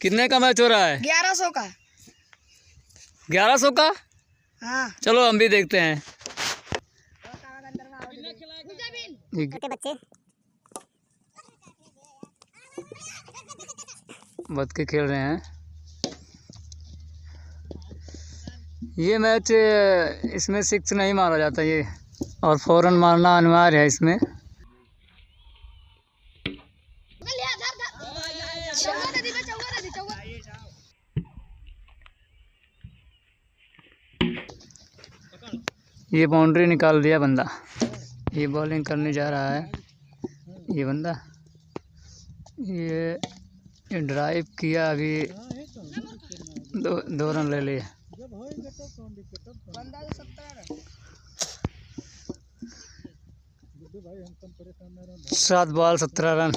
कितने का मैच हो रहा है? 1100 का। 1100 का? हाँ चलो हम भी देखते हैं। छोटे बच्चे बच के खेल रहे हैं। ये मैच इसमें 6 नहीं मारा जाता ये, और फौरन मारना अनिवार्य है इसमें। ये बाउंड्री निकाल दिया बंदा। ये बॉलिंग करने जा रहा है ये बंदा। ये ड्राइव किया, अभी दो रन ले लिए। 7 बॉल 17 रन।